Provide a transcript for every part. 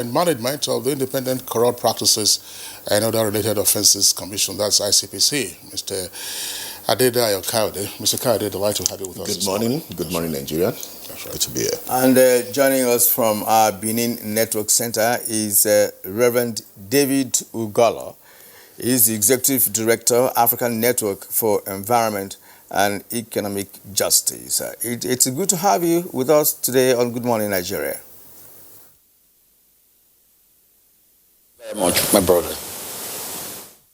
and Management of the Independent Corrupt Practices and Other Related Offences Commission, that's ICPC, Mr. Adedayo Kayode. Mr. Kayode, delighted to have you with us. Good morning. Good morning, Nigeria. That's right. Good to be here. And joining us from our Benin Network Center is Reverend David Ugolo. He's the Executive Director, African Network for Environment and Economic Justice. It's good to have you with us today on Good Morning Nigeria. Very much, my brother.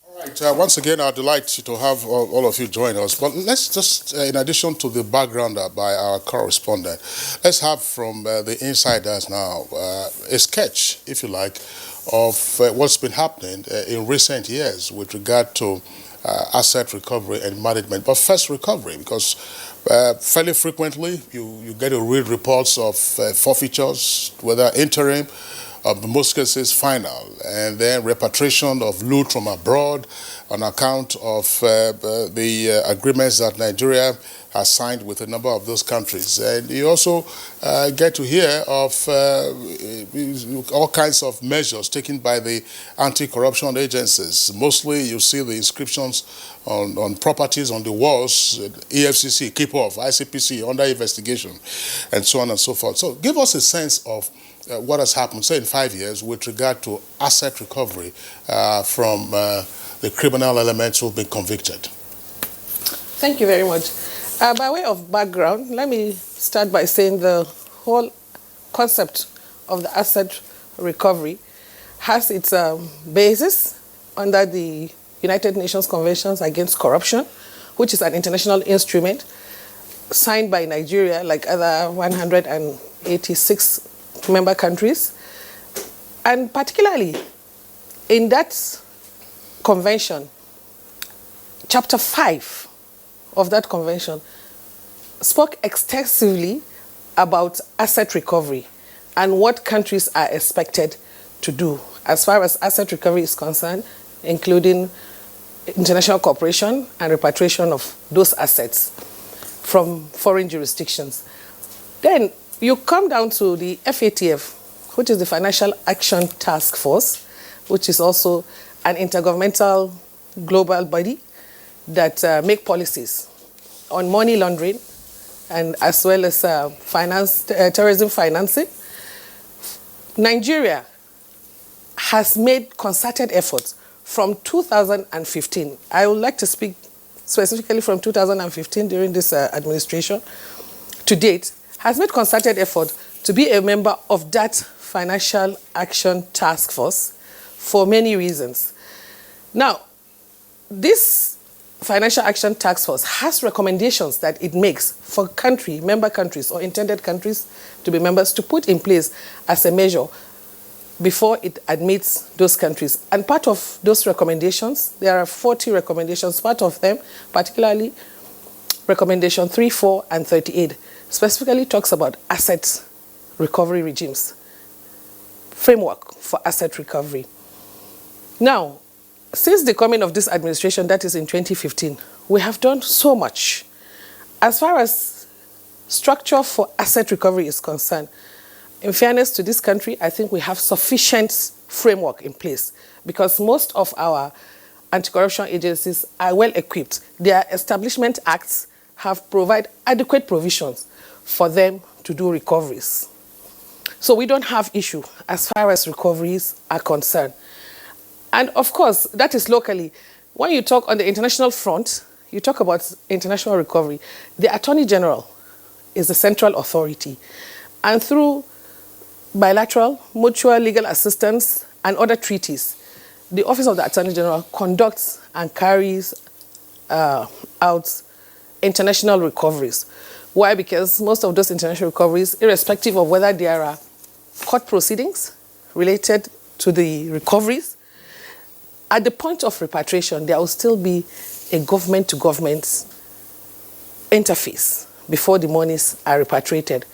All right. Once again, our delight to have all of you join us. But let's just, in addition to the background by our correspondent, let's have from the insiders now a sketch, if you like, of what's been happening in recent years with regard to asset recovery and management. But first, recovery, because fairly frequently you get to read reports of forfeitures, whether interim, in most cases final, and then repatriation of loot from abroad on account of the agreements that Nigeria has signed with a number of those countries. And you also get to hear of all kinds of measures taken by the anti-corruption agencies. Mostly you see the inscriptions on properties on the walls, EFCC, keep off, ICPC, under investigation, and so on and so forth. So give us a sense of what has happened, say in 5 years, with regard to asset recovery from the criminal elements who have been convicted. Thank you very much. By way of background, let me start by saying the whole concept of the asset recovery has its basis under the United Nations Conventions Against Corruption, which is an international instrument signed by Nigeria, like other 186 member countries. And particularly in that convention, Chapter 5 of that convention spoke extensively about asset recovery and what countries are expected to do as far as asset recovery is concerned, including international cooperation and repatriation of those assets from foreign jurisdictions. Then you come down to the FATF, which is the Financial Action Task Force, which is also an intergovernmental global body that make policies on money laundering and as well as terrorism financing. Nigeria has made concerted efforts from 2015. I would like to speak specifically from 2015 during this administration to date, has made concerted effort to be a member of that Financial Action Task Force for many reasons. Now, this Financial Action Task Force has recommendations that it makes for member countries or intended countries to be members to put in place as a measure before it admits those countries. And part of those recommendations, there are 40 recommendations, part of them, particularly recommendation 3, 4, and 38, specifically talks about asset recovery regimes, framework for asset recovery. Now, since the coming of this administration, that is in 2015, we have done so much. As far as structure for asset recovery is concerned, in fairness to this country, I think we have sufficient framework in place because most of our anti-corruption agencies are well equipped. Their establishment acts have provided adequate provisions for them to do recoveries. So we don't have issue as far as recoveries are concerned. And of course, that is locally. When you talk on the international front, you talk about international recovery. The Attorney General is the central authority. And through bilateral, mutual legal assistance and other treaties, the Office of the Attorney General conducts and carries out international recoveries. Why? Because most of those international recoveries, irrespective of whether there are court proceedings related to the recoveries, at the point of repatriation, there will still be a government-to-government interface before the monies are repatriated.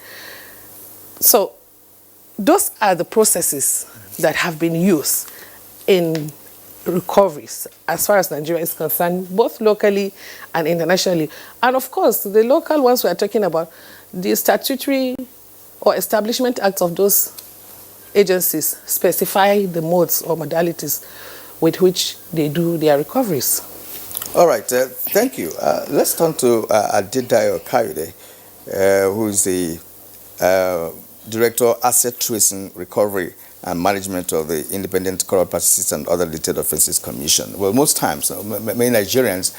So those are the processes that have been used in recoveries as far as Nigeria is concerned, both locally and internationally. And of course, the local ones we are talking about, the statutory or establishment acts of those agencies specify the modes or modalities with which they do their recoveries. All right, thank you. Let's turn to Adedayo Kayode, who is the Director, Asset Tracing, Recovery and Management of the Independent Corrupt Practices and Other Related Offences Commission. Well, most times, many Nigerians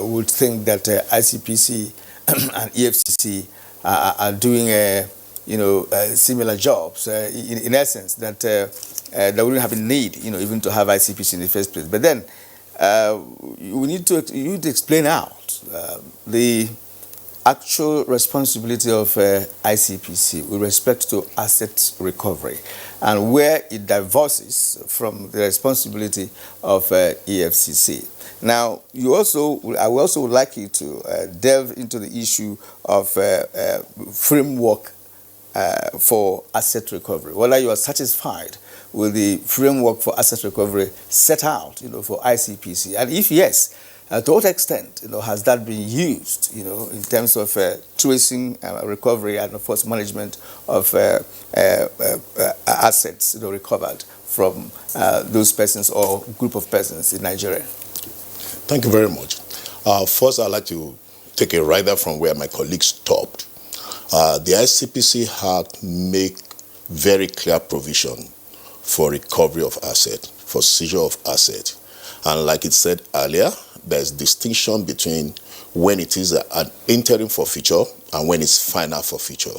would think that ICPC and EFCC are doing, similar jobs. In essence, that there wouldn't have a need, even to have ICPC in the first place. But then you need to explain out the actual responsibility of ICPC with respect to asset recovery and where it divorces from the responsibility of EFCC. Now, I also would like you to delve into the issue of framework for asset recovery, whether you are satisfied with the framework for asset recovery set out, for ICPC, and if yes, to what extent, has that been used, in terms of tracing recovery and, of course, management of assets, recovered from those persons or group of persons in Nigeria? Thank you very much. First, I'd like to take a rider from where my colleague stopped. The ICPC Act make very clear provision for recovery of asset, for seizure of asset. And like it said earlier, there's distinction between when it is an interim forfeiture and when it's final forfeiture.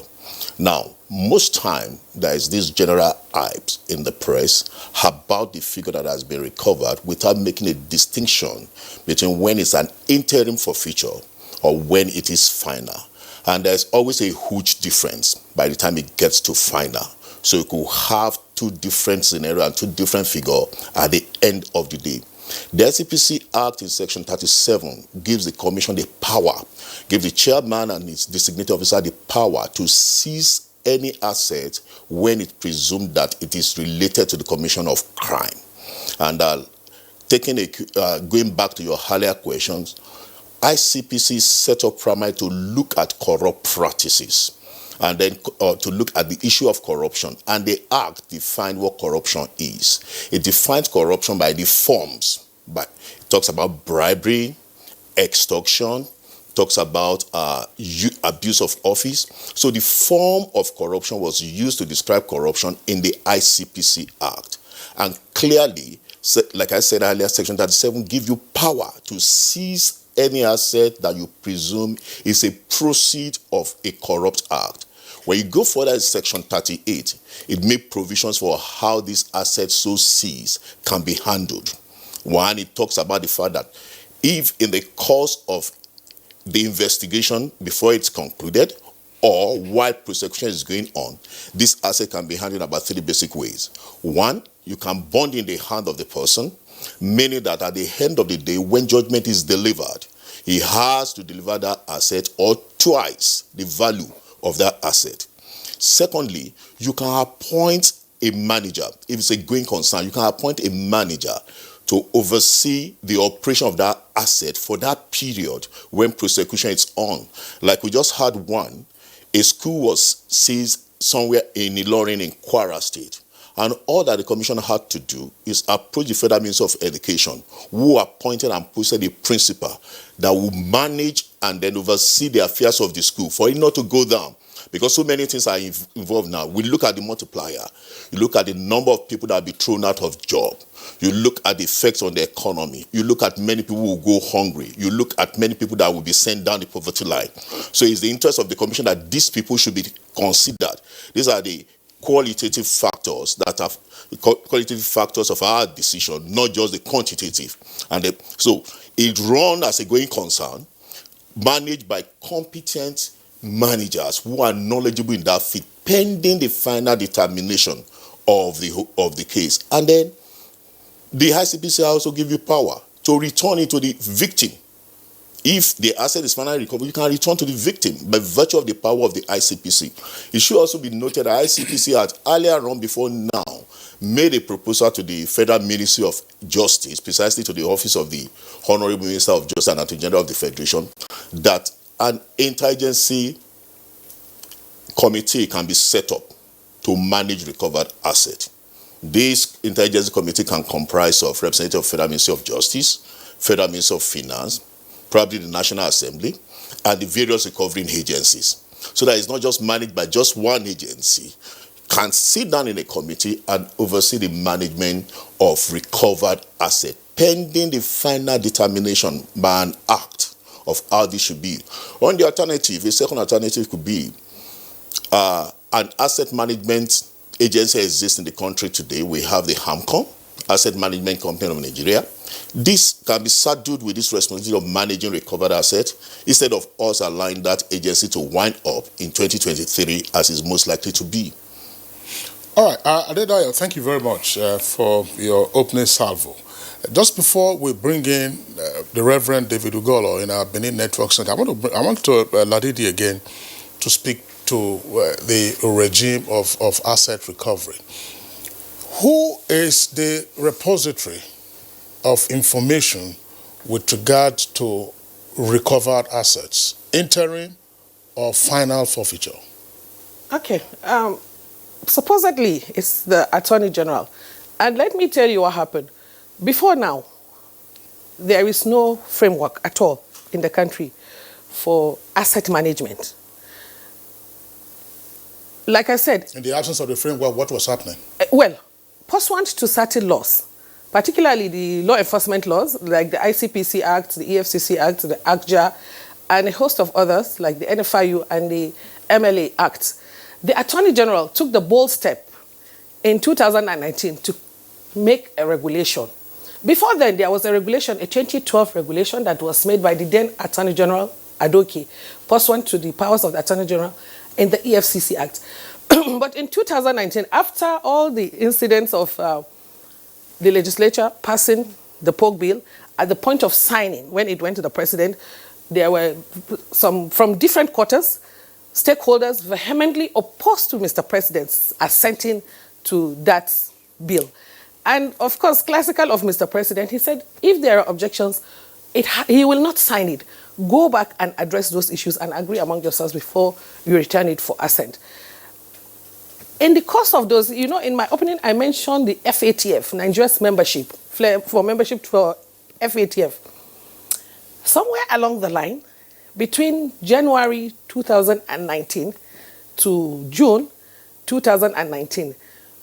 Now, most time there is this general hype in the press about the figure that has been recovered without making a distinction between when it's an interim forfeiture or when it is final. And there's always a huge difference by the time it gets to final. So you could have two different scenarios and two different figures at the end of the day. The ICPC Act in Section 37 gives the Commission the power, gives the chairman and his designated officer the power to seize any asset when it's presumed that it is related to the commission of crime. And going back to your earlier questions, ICPC set up primarily to look at corrupt practices and then to look at the issue of corruption. And the Act defines what corruption is. It defines corruption by the forms. It talks about bribery, extortion, talks about abuse of office. So the form of corruption was used to describe corruption in the ICPC Act. And clearly, like I said earlier, Section 37 gives you power to seize any asset that you presume is a proceed of a corrupt act. When you go further in Section 38, it makes provisions for how these assets so seized can be handled. One, it talks about the fact that if in the course of the investigation before it's concluded or while prosecution is going on, this asset can be handled in about three basic ways. One, you can bond in the hand of the person, meaning that at the end of the day, when judgment is delivered, he has to deliver that asset or twice the value of that asset. Secondly, you can appoint a manager. If it's a going concern, you can appoint a manager to oversee the operation of that asset for that period when prosecution is on. Like we just had one, a school was seized somewhere in Ilorin in Kwara State. And all that the commission had to do is approach the Federal Ministry of Education, who appointed and posted a principal that will manage and then oversee the affairs of the school for it not to go down. Because so many things are involved now. We look at the multiplier. You look at the number of people that will be thrown out of job. You look at the effects on the economy. You look at many people who will go hungry. You look at many people that will be sent down the poverty line. So it's the interest of the commission that these people should be considered. These are the qualitative factors of our decision, not just the quantitative. And so it runs as a going concern, managed by competent managers who are knowledgeable in that field, pending the final determination of the case. And then the ICPC also give you power to return it to the victim. If the asset is finally recovered, you can return to the victim by virtue of the power of the ICPC. It should also be noted that ICPC had earlier on before now made a proposal to the Federal Ministry of Justice, precisely to the Office of the Honorable Minister of Justice and Attorney General of the Federation, that an interagency committee can be set up to manage recovered assets. This interagency committee can comprise of representatives of Federal Ministry of Justice, Federal Ministry of Finance, probably the National Assembly, and the various recovering agencies. So that it's not just managed by just one agency, can sit down in a committee and oversee the management of recovered assets, pending the final determination by an act of how this should be. On the alternative, a second alternative could be an asset management agency exists in the country today. We have the HAMCOM, Asset Management Company of Nigeria. This can be saddled with this responsibility of managing recovered assets instead of us allowing that agency to wind up in 2023 as is most likely to be. All right, Adedayo, thank you very much for your opening salvo. Just before we bring in the Reverend David Ugolo in our Benin Network Center, I want to Ladidi again to speak to the regime of asset recovery. Who is the repository of information with regard to recovered assets, interim or final forfeiture? Okay. Supposedly, it's the Attorney General. And let me tell you what happened. Before now, there is no framework at all in the country for asset management. Like I said... In the absence of the framework, what was happening? Well, pursuant to certain laws, particularly the law enforcement laws, like the ICPC Act, the EFCC Act, the ACJA, and a host of others, like the NFIU and the MLA Act, the Attorney General took the bold step in 2019 to make a regulation. Before then, there was a regulation, a 2012 regulation that was made by the then Attorney General, Adoke, pursuant to the powers of the Attorney General in the EFCC Act. But in 2019, after all the incidents of the legislature passing the Pogue bill, at the point of signing, when it went to the president, there were some from different quarters, stakeholders vehemently opposed to Mr. President's assenting to that bill. And of course, classical of Mr. President, he said, if there are objections, he will not sign it. Go back and address those issues and agree among yourselves before you return it for assent. In the course of those, you know, in my opening, I mentioned the FATF, Nigeria's membership, for membership for FATF. Somewhere along the line, between January 2019 to June 2019,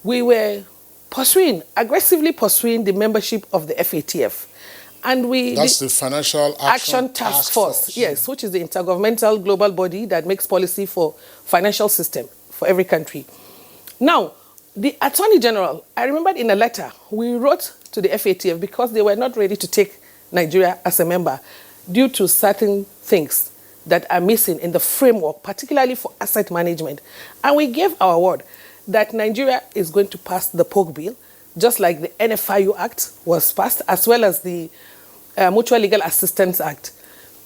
we were aggressively pursuing the membership of the FATF. And That's the Financial Action Task Force. Yes, which is the intergovernmental global body that makes policy for financial system for every country. Now, the Attorney General, I remembered in a letter, we wrote to the FATF because they were not ready to take Nigeria as a member due to certain things that are missing in the framework, particularly for asset management. And we gave our word that Nigeria is going to pass the Pogue bill, just like the NFIU Act was passed, as well as the Mutual Legal Assistance Act.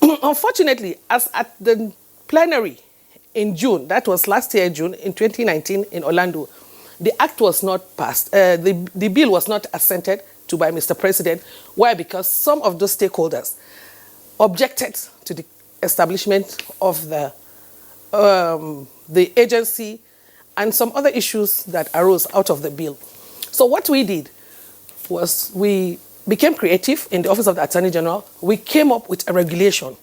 Unfortunately, as at the plenary in June, that was last year, June, in 2019 in Orlando, the act was not passed. The bill was not assented to by Mr. President. Why? Because some of those stakeholders objected to the establishment of the agency and some other issues that arose out of the bill. So what we did was we became creative in the Office of the Attorney General. We came up with a regulation.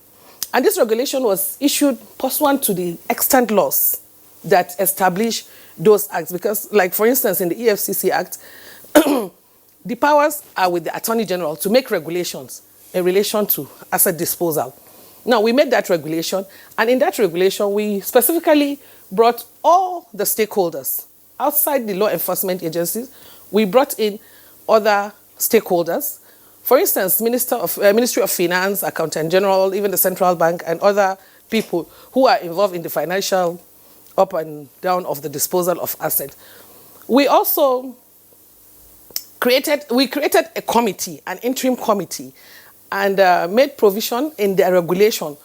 And this regulation was issued pursuant to the extant laws that establish those acts. Because, like, for instance, in the EFCC Act, the powers are with the Attorney General to make regulations in relation to asset disposal. Now, we made that regulation, and in that regulation, we specifically brought all the stakeholders outside the law enforcement agencies. We brought in other stakeholders. For instance, Ministry of Finance, Accountant General, even the Central Bank, and other people who are involved in the financial up and down of the disposal of assets. We also created a committee, an interim committee, and made provision in the regulation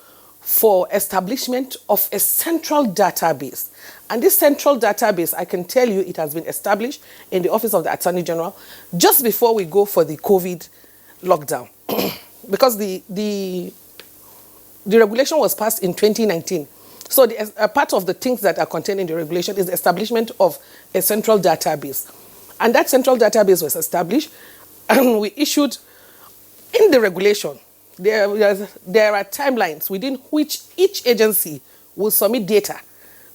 for establishment of a central database. And this central database, I can tell you, it has been established in the Office of the Attorney General just before we go for the COVID lockdown. Because the regulation was passed in 2019. So a part of the things that are contained in the regulation is the establishment of a central database. And that central database was established, and we issued, in the regulation, there are timelines within which each agency will submit data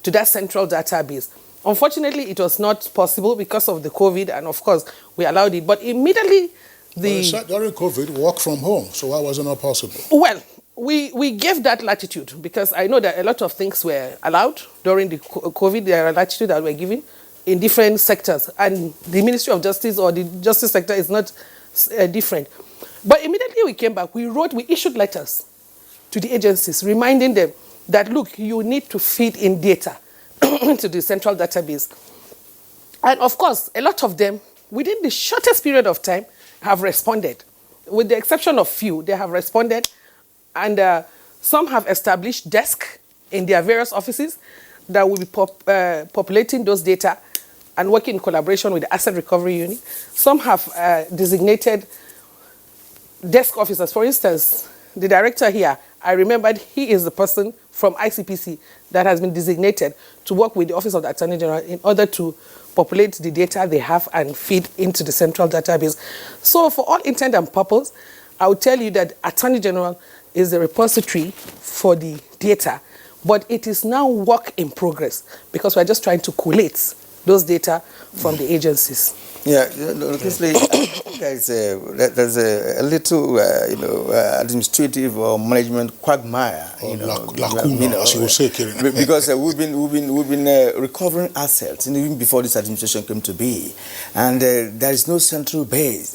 to that central database. Unfortunately, it was not possible because of the COVID, and of course, we allowed it. But immediately, during COVID, work from home, so why was it not possible? Well, we gave that latitude because I know that a lot of things were allowed during the COVID. There are latitude that were given in different sectors, and the Ministry of Justice or the justice sector is not different. But immediately we came back, we issued letters to the agencies reminding them that, look, you need to feed in data into the central database. And of course, a lot of them, within the shortest period of time, have responded. With the exception of few, they have responded, and some have established desks in their various offices that will be populating those data and working in collaboration with the Asset Recovery Unit. Some have designated desk officers. For instance, the director here, I remembered he is the person from ICPC that has been designated to work with the Office of the Attorney General in order to populate the data they have and feed into the central database. So for all intent and purpose, I will tell you that Attorney General is the repository for the data, but it is now work in progress because we're just trying to collate those data from the agencies. Yeah, obviously, there's a little, administrative or management quagmire, lacuna, as you will say, because we've been recovering assets even before this administration came to be, and there is no central base,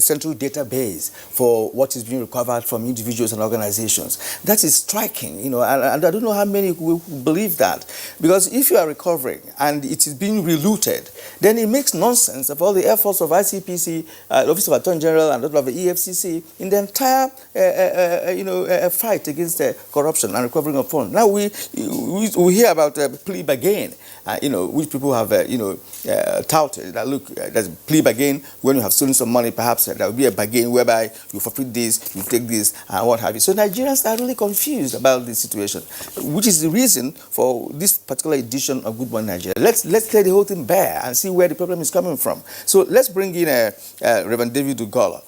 central database for what is being recovered from individuals and organizations. That is striking, and I don't know how many will believe that, because if you are recovering and it is being relooted, then it makes nonsense of all the efforts of ICPC, Office of Attorney General, and of the EFCC in the entire, fight against corruption and recovering of funds. Now we hear about plea bargain, which people have, touted that look, there's a plea bargain when you have stolen some money. Perhaps there will be a bargain whereby you forfeit this, you take this, and what have you. So Nigerians are really confused about this situation, which is the reason for this particular edition of Good Morning Nigeria. Let's lay the whole thing bare and see where the problem is coming from. So let's bring in Reverend David Ugola.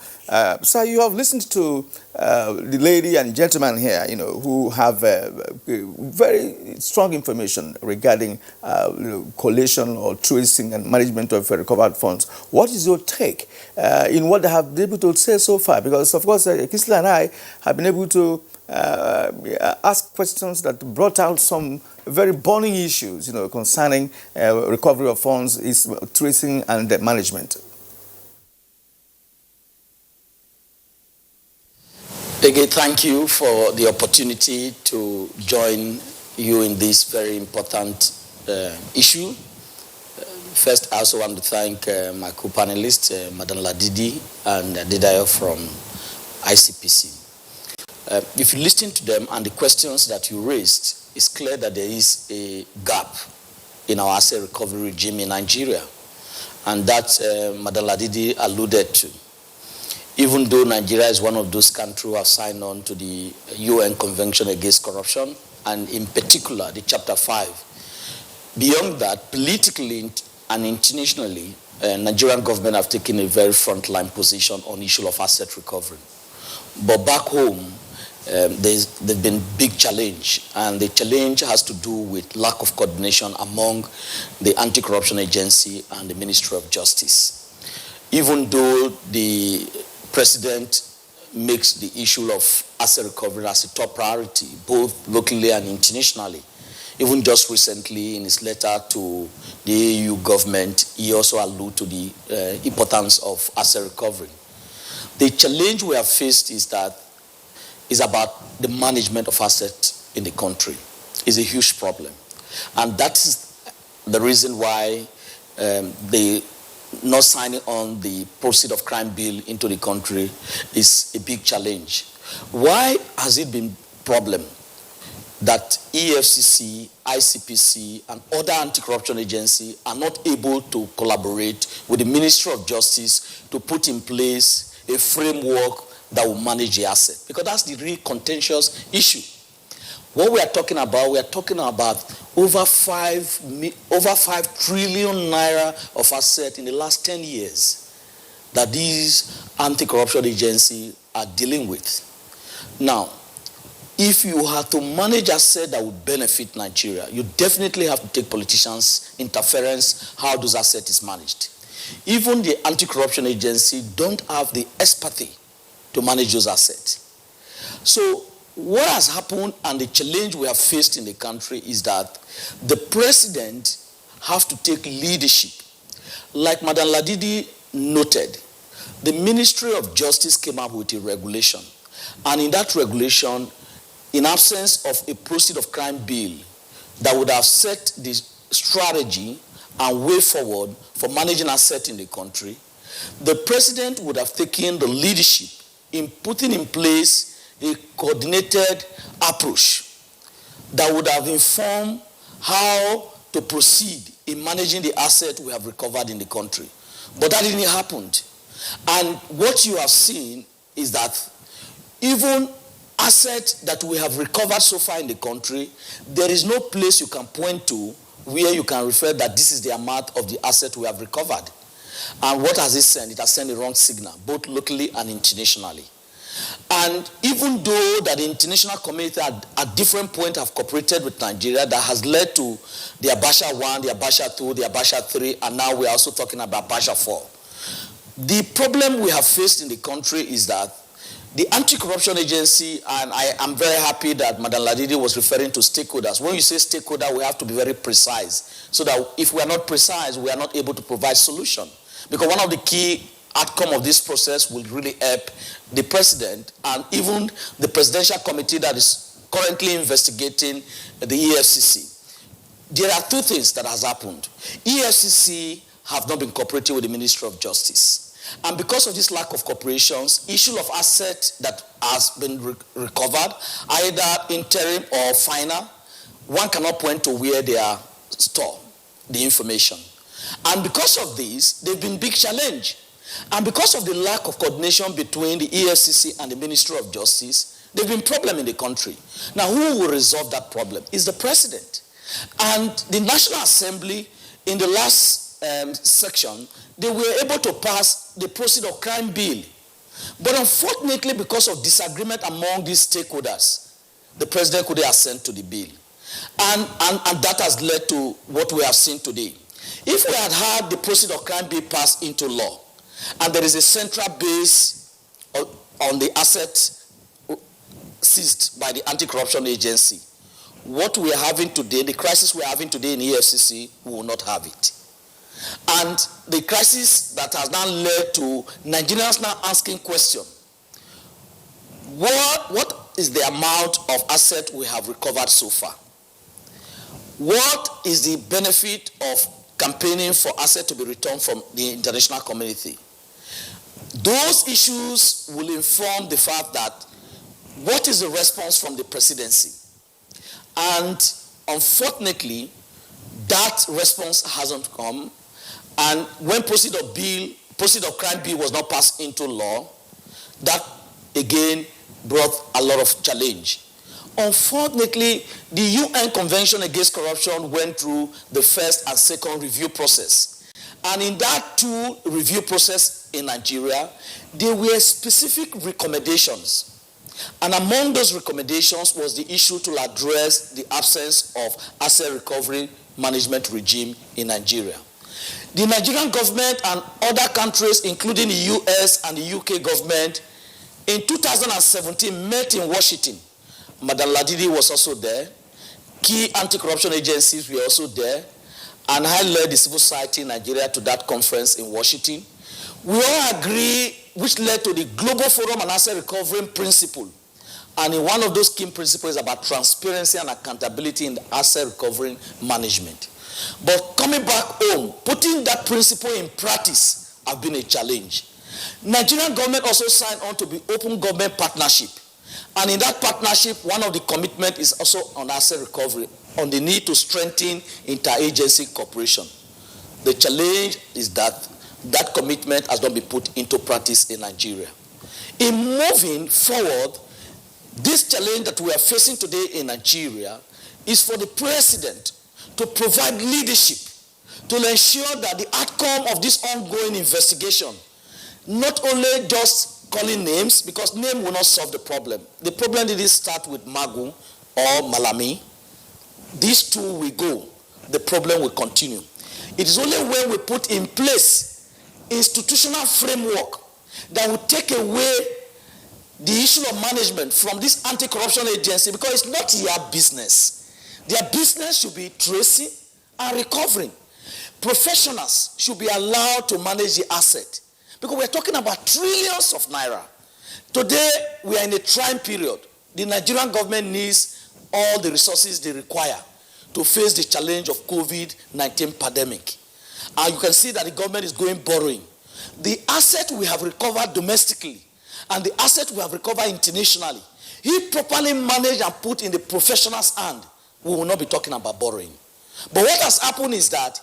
Sir, you have listened to the lady and gentleman here, who have very strong information regarding collation or tracing and management of recovered funds. What is your take in what they have been able to say so far? Because, of course, Kisla and I have been able to ask questions that brought out some very burning issues, concerning recovery of funds, is tracing and management. Again, thank you for the opportunity to join you in this very important issue. First, I also want to thank my co-panelists, Madam Ladidi and Didayo from ICPC. If you listen to them and the questions that you raised, it's clear that there is a gap in our asset recovery regime in Nigeria, and that Madam Ladidi alluded to. Even though Nigeria is one of those countries who have signed on to the UN Convention Against Corruption, and in particular the Chapter 5, beyond that, politically and internationally, Nigerian government have taken a very frontline position on the issue of asset recovery. But back home, there's been big challenge, and the challenge has to do with lack of coordination among the Anti-Corruption Agency and the Ministry of Justice. Even though the President makes the issue of asset recovery as a top priority, both locally and internationally, even just recently in his letter to the EU government, he also alluded to the importance of asset recovery. The challenge we have faced is about the management of assets in the country. It's a huge problem. And that is the reason why the not signing on the proceeds of crime bill into the country is a big challenge. Why has it been a problem that EFCC, ICPC, and other anti-corruption agencies are not able to collaborate with the Ministry of Justice to put in place a framework that will manage the asset? Because that's the real contentious issue. What we are talking about over 5 trillion naira of asset in the last 10 years that these anti-corruption agencies are dealing with. Now, if you have to manage assets that would benefit Nigeria, you definitely have to take politicians' interference, how those assets is managed. Even the anti-corruption agency don't have the expertise to manage those assets. So what has happened and the challenge we have faced in the country is that the president have to take leadership. Like Madam Ladidi noted, the Ministry of Justice came up with a regulation. And in that regulation, in absence of a proceeds of crime bill that would have set the strategy and way forward for managing assets in the country, the president would have taken the leadership in putting in place a coordinated approach that would have informed how to proceed in managing the assets we have recovered in the country. But that didn't happen. And what you have seen is that even assets that we have recovered so far in the country, there is no place you can point to where you can refer that this is the amount of the asset we have recovered. And what has it sent? It has sent a wrong signal, both locally and internationally. And even though that the international community at different points have cooperated with Nigeria, that has led to the Abacha 1, the Abacha 2, the Abacha 3, and now we're also talking about Abacha 4. The problem we have faced in the country is that the anti-corruption agency, and I am very happy that Madam Ladidi was referring to stakeholders. When you say stakeholder, we have to be very precise, so that if we are not precise, we are not able to provide solution. Because one of the key outcome of this process will really help the president and even the presidential committee that is currently investigating the EFCC. There are two things that has happened. EFCC have not been cooperating with the Ministry of Justice. And because of this lack of cooperation, issue of assets that has been recovered, either interim or final, one cannot point to where they are stored, the information. And because of this, they've been big challenge. And because of the lack of coordination between the EFCC and the Ministry of Justice, there's been problem in the country. Now, who will resolve that problem? Is the president. And the National Assembly, in the last section, they were able to pass the proceeds of crime bill. But unfortunately, because of disagreement among these stakeholders, the president couldn't assent to the bill. And that has led to what we have seen today. If we had had the proceeds of crime bill passed into law, and there is a central base on the assets seized by the anti-corruption agency, what we are having today, the crisis we are having today in EFCC, we will not have it. And the crisis that has now led to Nigerians now asking question, what is the amount of asset we have recovered so far? What is the benefit of campaigning for asset to be returned from the international community? Those issues will inform the fact that what is the response from the presidency? And unfortunately, that response hasn't come. And when proceed of crime bill was not passed into law, that again brought a lot of challenge. Unfortunately, the UN Convention Against Corruption went through the first and second review process. And in that two review process in Nigeria, there were specific recommendations. And among those recommendations was the issue to address the absence of asset recovery management regime in Nigeria. The Nigerian government and other countries, including the US and the UK government, in 2017 met in Washington. Madam Ladidi was also there. Key anti-corruption agencies were also there. And I led the civil society in Nigeria to that conference in Washington. We all agree, which led to the Global Forum on Asset Recovery Principle. And in one of those key principles is about transparency and accountability in the asset recovery management. But coming back home, putting that principle in practice has been a challenge. Nigerian government also signed on to be open government partnership. And in that partnership, one of the commitments is also on asset recovery, on the need to strengthen interagency cooperation. The challenge is that that commitment has not been put into practice in Nigeria. In moving forward, This challenge that we are facing today in Nigeria is for the president to provide leadership to ensure that the outcome of this ongoing investigation, not only just calling names, because name will not solve the problem. The problem didn't start with Magu or Malami. These two will go. The problem will continue. It is only when we put in place institutional framework that will take away the issue of management from this anti-corruption agency, because it's not their business. Their business should be tracing and recovering. Professionals should be allowed to manage the asset, because we're talking about trillions of naira. Today, we are in a trying period. The Nigerian government needs all the resources they require to face the challenge of COVID-19 pandemic. And you can see that the government is going borrowing. The asset we have recovered domestically and the asset we have recovered internationally, if properly managed and put in the professional's hand, we will not be talking about borrowing. But what has happened is that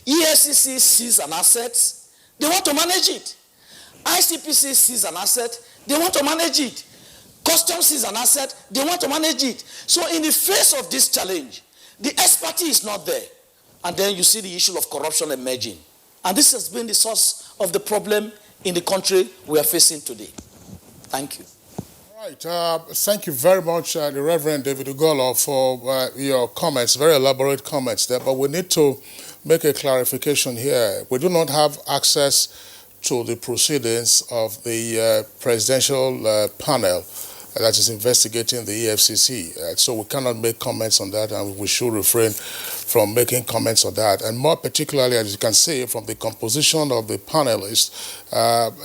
EFCC sees an asset, they want to manage it. ICPC sees an asset, they want to manage it. Customs sees an asset, they want to manage it. So in the face of this challenge, the expertise is not there. And then you see the issue of corruption emerging. And this has been the source of the problem in the country we are facing today. Thank you. All right. Thank you very much, the Reverend David Ugolo, for your comments, very elaborate comments there. But we need to make a clarification here. We do not have access to the proceedings of the presidential panel that is investigating the EFCC. So we cannot make comments on that, and we should refrain from making comments on that. And more particularly, as you can see from the composition of the panelists,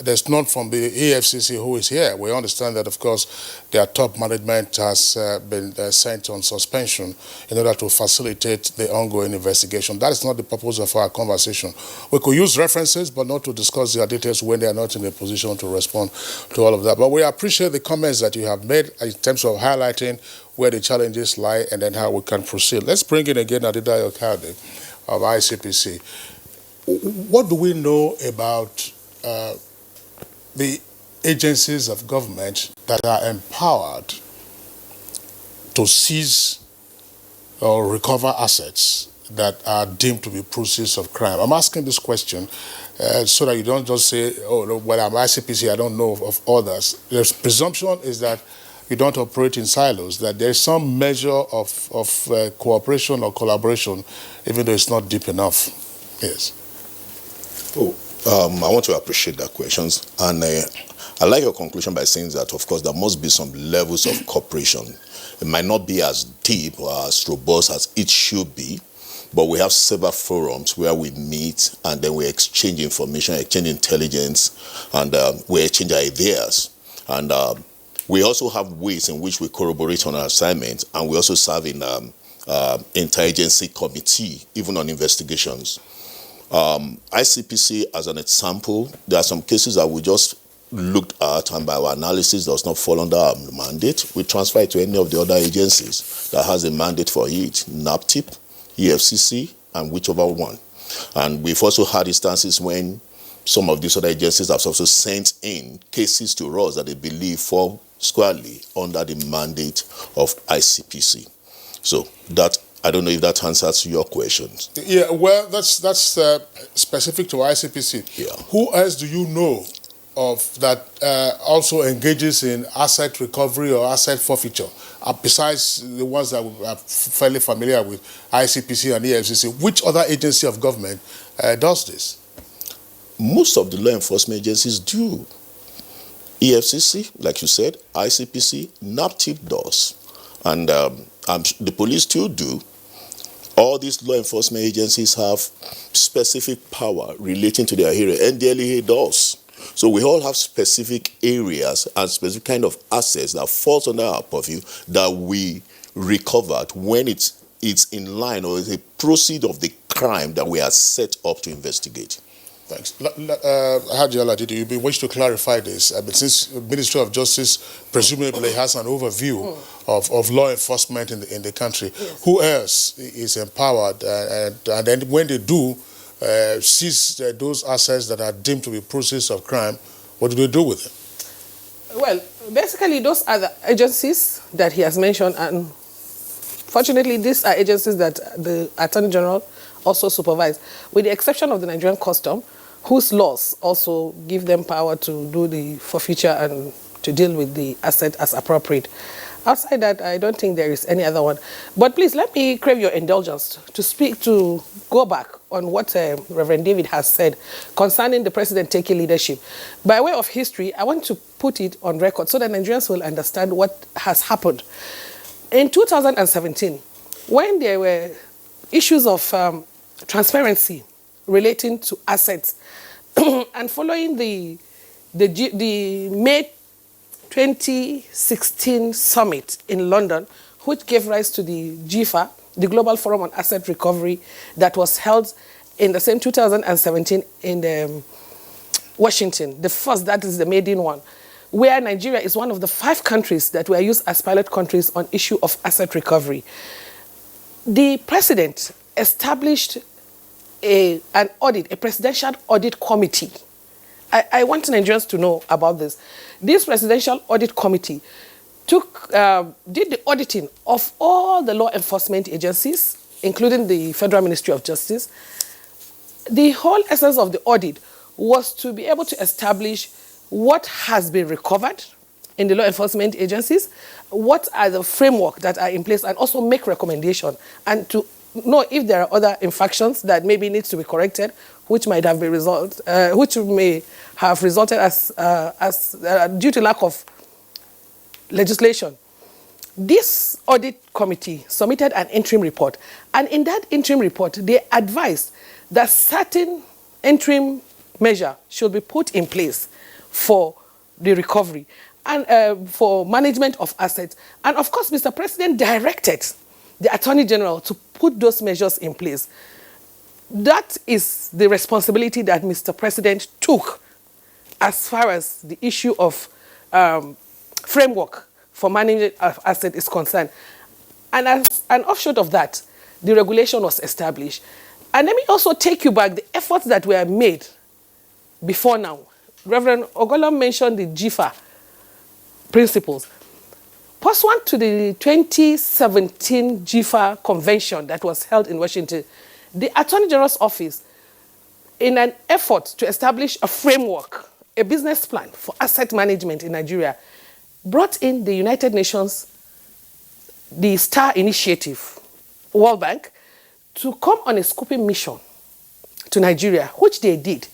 there's none from the EFCC who is here. We understand that, of course, their top management has been sent on suspension in order to facilitate the ongoing investigation. That is not the purpose of our conversation. We could use references, but not to discuss their details when they are not in a position to respond to all of that. But we appreciate the comments that you have made in terms of highlighting where the challenges lie and then how we can proceed. Let's bring in again Adedayo Kade of ICPC. What do we know about the agencies of government that are empowered to seize or recover assets that are deemed to be proceeds of crime? I'm asking this question so that you don't just say, oh, well, I'm ICPC, I don't know of others. The presumption is that you don't operate in silos, that there's some measure of cooperation or collaboration, even though it's not deep enough. Yes. I want to appreciate that question. And I like your conclusion by saying that, of course, there must be some levels of cooperation. It might not be as deep or as robust as it should be, but we have several forums where we meet and then we exchange information, exchange intelligence, and we exchange ideas. And we also have ways in which we corroborate on our assignment, and we also serve in interagency committee, even on investigations. ICPC, as an example, there are some cases that we just looked at, and by our analysis does not fall under our mandate. We transfer it to any of the other agencies that has a mandate for it, NAPTIP, EFCC, and whichever one. And we've also had instances when some of these other agencies have also sent in cases to us that they believe fall squarely under the mandate of ICPC. So that, I don't know if that answers your questions. Yeah, well, that's specific to ICPC. Yeah. Who else do you know of that also engages in asset recovery or asset forfeiture, besides the ones that we are fairly familiar with, ICPC and EFCC? Which other agency of government does this? Most of the law enforcement agencies do. EFCC, like you said, ICPC, NAPTIP does. And the police too do. All these law enforcement agencies have specific power relating to their area. NDLEA does. So we all have specific areas and specific kind of assets that falls under our purview that we recovered when it's in line or is a proceed of the crime that we are set up to investigate. Thanks. Haji Aladidi, you wish to clarify this. Since the Ministry of Justice presumably has an overview of law enforcement in the country, yes, who else is empowered? And then when they do seize those assets that are deemed to be proceeds of crime, what do they do with them? Well, Basically, those are the agencies that he has mentioned, and fortunately, these are agencies that the Attorney General also supervise, with the exception of the Nigerian Custom, whose laws also give them power to do the forfeiture and to deal with the asset as appropriate. Outside that, I don't think there is any other one. But please, let me crave your indulgence to go back on what Reverend David has said concerning the president taking leadership. By way of history, I want to put it on record so that Nigerians will understand what has happened. In 2017, when there were issues of transparency relating to assets, and following the May 2016 summit in London, which gave rise to the GFA, the Global Forum on Asset Recovery, that was held in the same 2017 in Washington. The first, that is the maiden one, where Nigeria is one of the 5 countries that were used as pilot countries on issue of asset recovery. The president established a presidential audit committee. I want Nigerians to know about this. This presidential audit committee did the auditing of all the law enforcement agencies, including the Federal Ministry of Justice. The whole essence of the audit was to be able to establish what has been recovered in the law enforcement agencies, what are the framework that are in place, and also make recommendation, and to know if there are other infractions that maybe needs to be corrected, which might have been which may have resulted as due to lack of legislation. This audit committee submitted an interim report, and in that interim report, they advised that certain interim measure should be put in place for the recovery and for management of assets. And of course, Mr. President directed the Attorney General to put those measures in place. That is the responsibility that Mr. President took as far as the issue of framework for management of assets is concerned. And as an offshoot of that, the regulation was established. And let me also take you back the efforts that were made before now. Reverend Ogola mentioned the GFA principles. Pursuant to the 2017 GFA convention that was held in Washington, the Attorney General's office, in an effort to establish a framework, a business plan for asset management in Nigeria, brought in the United Nations, the STAR Initiative, World Bank, to come on a scoping mission to Nigeria, which they did.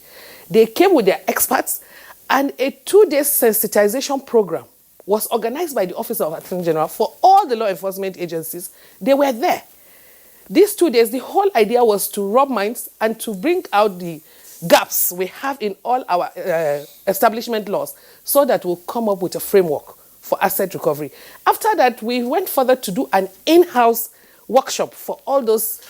They came with their experts, and a 2-day sensitization program was organized by the Office of Attorney General for all the law enforcement agencies. They were there. These 2 days, the whole idea was to rub minds and to bring out the gaps we have in all our establishment laws so that we'll come up with a framework for asset recovery. After that, we went further to do an in-house workshop for all those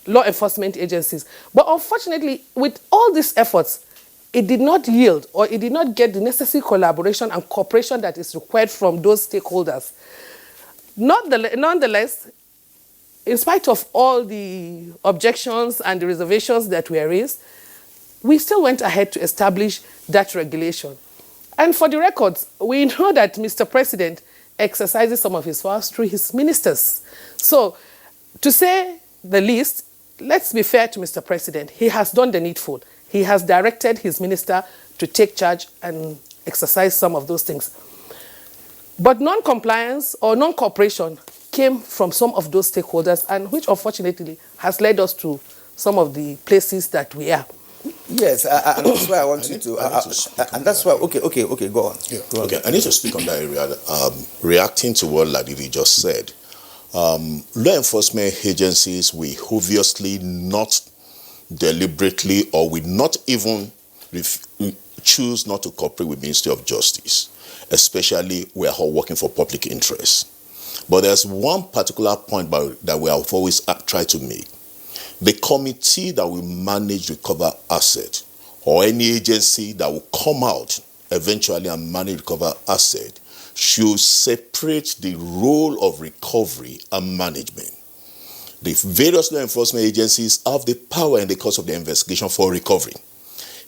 law enforcement agencies. But unfortunately, with all these efforts, it did not yield, or it did not get the necessary collaboration and cooperation that is required from those stakeholders. Nonetheless, in spite of all the objections and the reservations that were raised, we still went ahead to establish that regulation. And for the records, we know that Mr. President exercises some of his powers through his ministers. So, to say the least, let's be fair to Mr. President. He has done the needful. He has directed his minister to take charge and exercise some of those things. But non-compliance or non-cooperation came from some of those stakeholders, and which unfortunately has led us to some of the places that we are. Yes, and that's why I want you to. And that's why. Okay, go on. Yeah. Go on. Okay, I need to speak on that area. Reacting to what Ladidi just said, law enforcement agencies will obviously not deliberately, or will not even choose not to cooperate with the Ministry of Justice, especially we are all working for public interest. But there's one particular point that we have always tried to make. The committee that will manage recover asset, or any agency that will come out eventually and manage recover asset, should separate the role of recovery and management. The various law enforcement agencies have the power in the course of the investigation for recovery.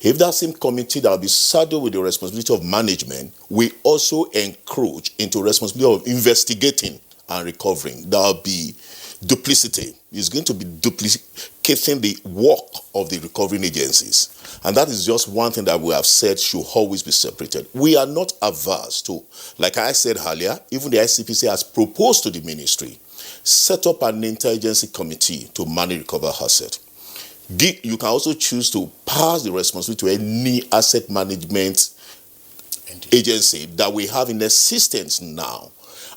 If that same committee that will be saddled with the responsibility of management, we also encroach into responsibility of investigating and recovering, there will be duplicity. It's going to be duplicating the work of the recovering agencies. And that is just one thing that we have said should always be separated. We are not averse to, like I said earlier, even the ICPC has proposed to the ministry, set up an interagency committee to manage recover asset. You can also choose to pass the responsibility to any asset management agency that we have in existence now.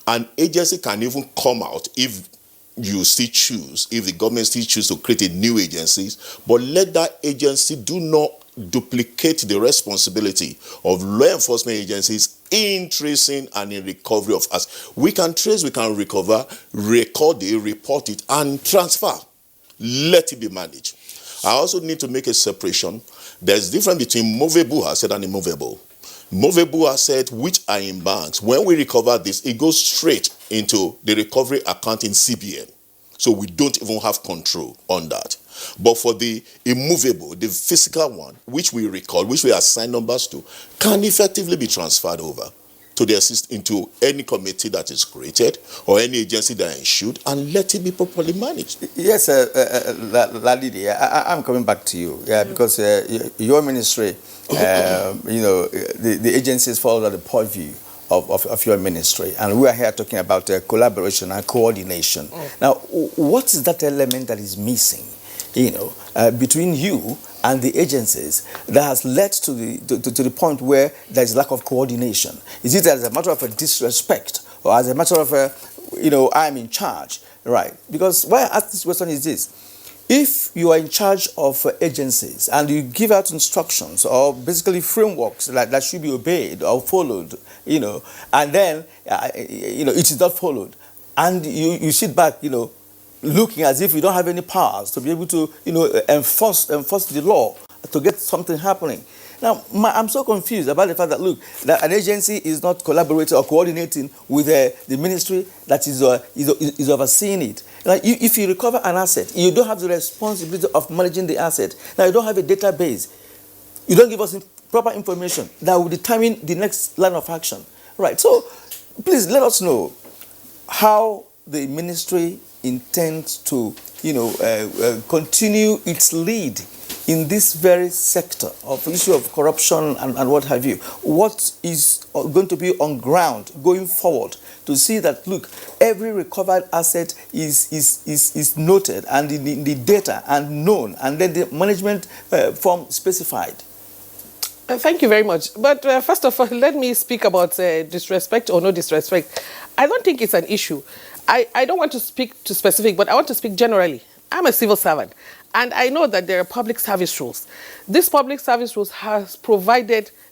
An agency can even come out if you still choose, if the government still choose to create a new agencies, but let that agency do not duplicate the responsibility of law enforcement agencies in tracing and in recovery of us. We can trace, we can recover, record it, report it, and transfer. Let it be managed. I also need to make a separation. There's difference between movable asset and immovable. Movable assets which are in banks, when we recover this, it goes straight into the recovery account in CBN. So we don't even have control on that. But for the immovable, the physical one, which we record, which we assign numbers to, can effectively be transferred over to the into any committee that is created or any agency that is issued, and let it be properly managed. Yes, Ladidi, I'm coming back to you, because your ministry, the agencies fall under the purview of your ministry, and we are here talking about collaboration and coordination. Now, what is that element that is missing, between you and the agencies that has led to the point where there is lack of coordination? Is it as a matter of a disrespect, or as a matter of I'm in charge, right? Because why I ask this question is this: if you are in charge of agencies and you give out instructions or basically frameworks that should be obeyed or followed, and then it is not followed, and you sit back, looking as if you don't have any powers to be able to, enforce the law to get something happening. Now, I'm so confused about the fact that, look, that an agency is not collaborating or coordinating with the ministry that is overseeing it. Like, if you recover an asset, you don't have the responsibility of managing the asset. Now, you don't have a database. You don't give us proper information that will determine the next line of action. Right. So, please let us know how the ministry intends to, continue its lead in this very sector of issue of corruption and what have you. What is going to be on ground going forward to see that, look, every recovered asset is noted and in the data and known, and then the management form specified? Thank you very much. But first of all, let me speak about disrespect or no disrespect. I don't think it's an issue. I don't want to speak to specific, but I want to speak generally. I'm a civil servant, and I know that there are public service rules. This public service rules has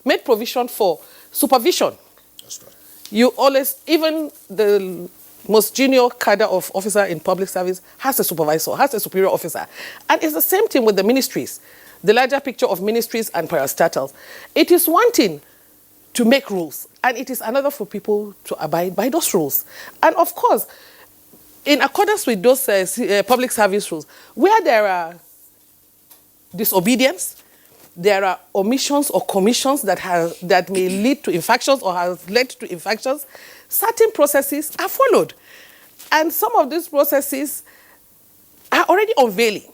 made provision for supervision. That's right. You always, even the most junior cadre of officer in public service has a supervisor, has a superior officer. And it's the same thing with the ministries, the larger picture of ministries and parastatals. It is one thing to make rules, and it is another for people to abide by those rules. And of course, in accordance with those public service rules, where there are disobedience, there are omissions or commissions that may lead to infractions or have led to infractions, certain processes are followed. And some of these processes are already unveiling.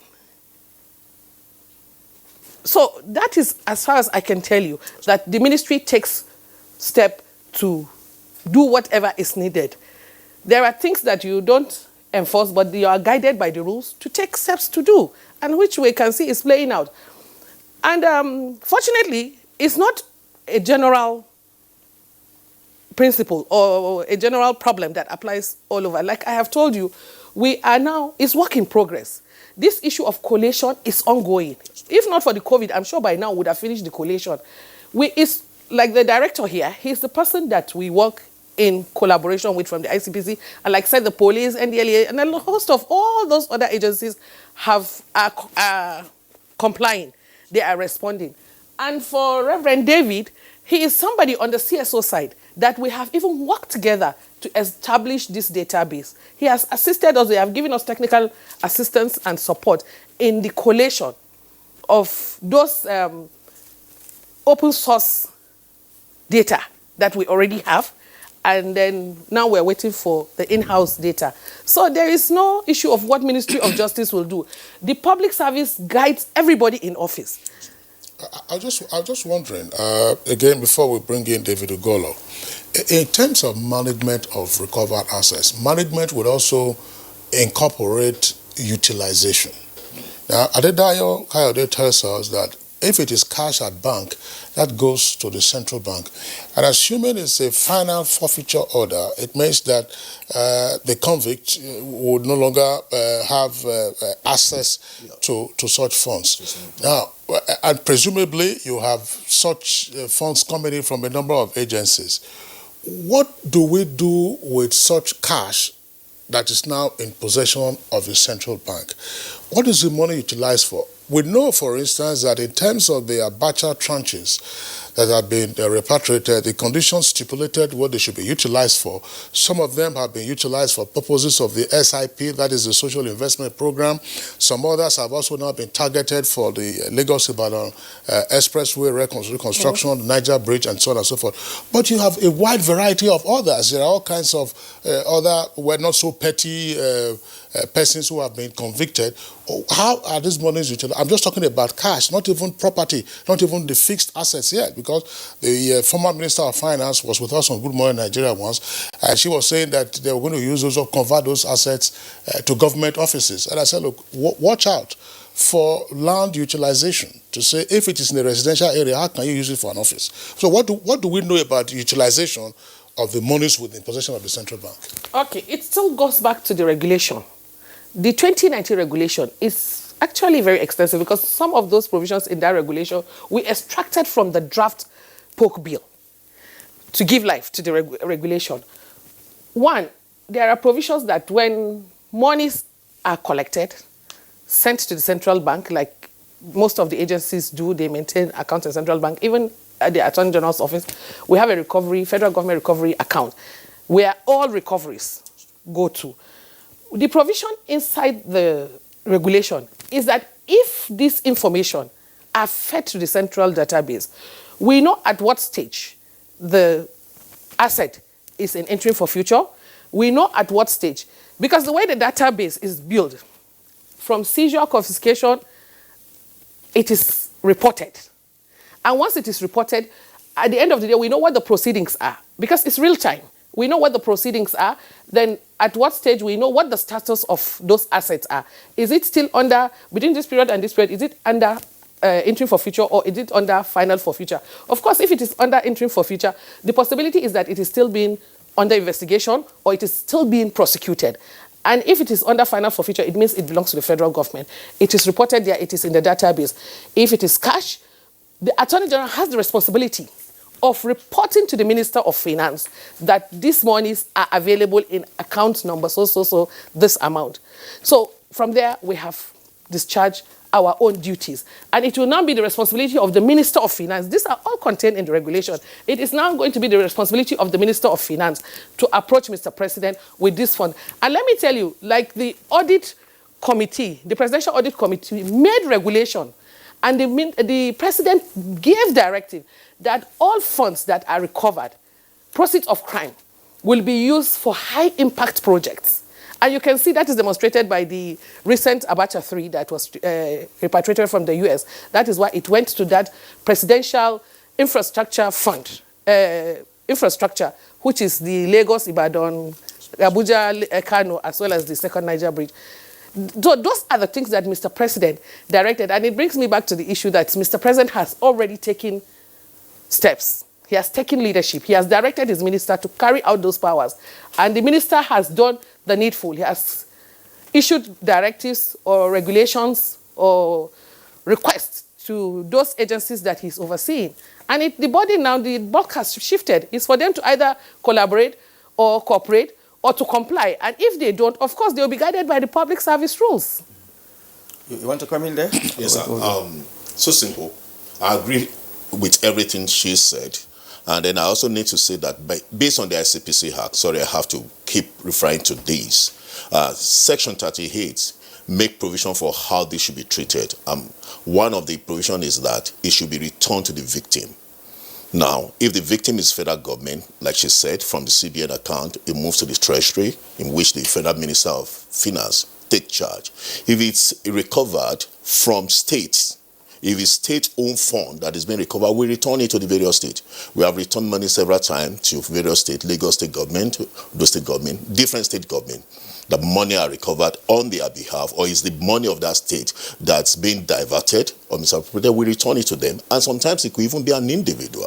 So that is as far as I can tell you, that the ministry takes step to do whatever is needed. There are things that you don't enforce, but you are guided by the rules to take steps to do, and which we can see is playing out. And fortunately, it's not a general principle or a general problem that applies all over. Like I have told you, it's work in progress. This issue of collation is ongoing. If not for the COVID, I'm sure by now we would have finished the collation. It's like the director here, he's the person that we work in collaboration with from the ICPC, and like I said, the police, NDLEA, and a host of all those other agencies are complying. They are responding. And for Reverend David, he is somebody on the CSO side that we have even worked together to establish this database. He has assisted us, they have given us technical assistance and support in the collation of those open source data that we already have, and then now we're waiting for the in-house data. So there is no issue of what Ministry of Justice will do. The public service guides everybody in office. I was just wondering, again, before we bring in David Ugolo, in terms of management of recovered assets, management would also incorporate utilization. Now, Adedayo Kayode tells us that if it is cash at bank, that goes to the central bank. And assuming it's a final forfeiture order, it means that the convict would no longer have access to such funds. Now, and presumably you have such funds coming in from a number of agencies. What do we do with such cash that is now in possession of the central bank? What is the money utilized for? We know, for instance, that in terms of the Abacha tranches that have been repatriated, the conditions stipulated what they should be utilized for. Some of them have been utilized for purposes of the SIP, that is the Social Investment Program. Some others have also now been targeted for the Lagos-Ibadan Expressway reconstruction, the Niger Bridge, and so on and so forth. But you have a wide variety of others. There are all kinds of other, not so petty persons who have been convicted. How are these monies utilized? I'm just talking about cash, not even property, not even the fixed assets yet, because the former Minister of Finance was with us on Good Morning Nigeria once, and she was saying that they were going to use those or convert those assets to government offices. And I said, look, watch out for land utilization, to say if it is in a residential area, how can you use it for an office? So what do we know about the utilization of the monies within possession of the central bank? Okay, it still goes back to the regulation. The 2019 regulation is actually very extensive because some of those provisions in that regulation we extracted from the draft poke bill to give life to the regulation. One, there are provisions that when monies are collected, sent to the central bank, like most of the agencies do, they maintain accounts in central bank. Even at the Attorney General's office, we have a recovery, federal government recovery account where all recoveries go to. The provision inside the regulation is that if this information are fed to the central database, we know at what stage the asset is in entering for future. We know at what stage, because the way the database is built, from seizure, confiscation, it is reported. And once it is reported, at the end of the day, we know what the proceedings are, because it's real time. We know what the proceedings are, then at what stage we know what the status of those assets are. Is it still under, between this period and this period, is it under entering for future, or is it under final for future? Of course, if it is under entering for future, the possibility is that it is still being under investigation or it is still being prosecuted. And if it is under final for future, it means it belongs to the federal government. It is reported there, it is in the database. If it is cash, the Attorney General has the responsibility of reporting to the Minister of Finance that these monies are available in account number so, this amount. So from there, we have discharged our own duties. And it will now be the responsibility of the Minister of Finance. These are all contained in the regulation. It is now going to be the responsibility of the Minister of Finance to approach Mr. President with this fund. And let me tell you, like the audit committee, the Presidential Audit Committee made regulation, and the President gave directive that all funds that are recovered, proceeds of crime, will be used for high-impact projects. And you can see that is demonstrated by the recent Abacha 3 that was repatriated from the US. That is why it went to that Presidential Infrastructure Fund, infrastructure, which is the Lagos-Ibadan, Abuja-Kano, as well as the second Niger Bridge. So those are the things that Mr. President directed. And it brings me back to the issue that Mr. President has already taken steps. He has taken leadership. He has directed his minister to carry out those powers. And the minister has done the needful. He has issued directives or regulations or requests to those agencies that he's overseeing. And the body now, the bulk has shifted. It's for them to either collaborate or cooperate or to comply. And if they don't, of course, they'll be guided by the public service rules. You want to come in there? Yes, sir. So simple. I agree with everything she said. And then I also need to say that based on the ICPC Act, sorry, I have to keep referring to this, Section 38 make provision for how this should be treated. One of the provision is that it should be returned to the victim. Now, if the victim is federal government, like she said, from the CBN account, it moves to the Treasury, in which the Federal Minister of Finance takes charge. If it's recovered from states, if it's state-owned fund that is being recovered, we return it to the various states. We have returned money several times to various states, Lagos state government, those state government, different state government. The money are recovered on their behalf, or is the money of that state that's been diverted or misappropriated, we return it to them. And sometimes it could even be an individual.